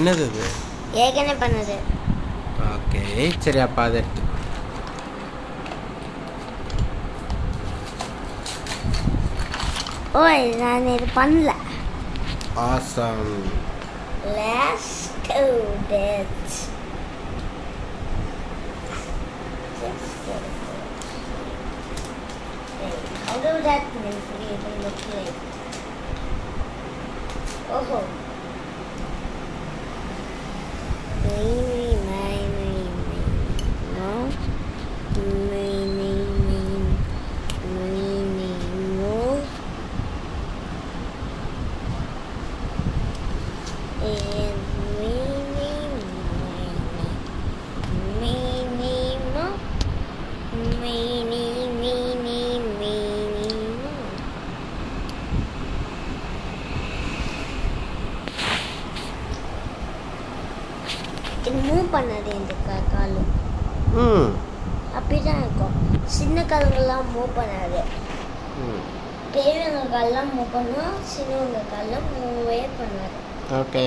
என்னது இது? ஏற்கனவே பண்ணது. ஓகே சரி, அப்போ அதை எடுத்து. ஓய், நான் இது பண்ணல. Awesome. Let's do this. How do that even look like? Oh. Move பண்ணாது இந்த காலும். அப்படிதான் இருக்கும். சின்ன காலங்கள்லாம் மூவ் பண்ணாது. பெரியவங்க காலெல்லாம் மூவ் பண்ணுவோம், சின்னவங்க காலெல்லாம் மூவே பண்ணாது. ஓகே.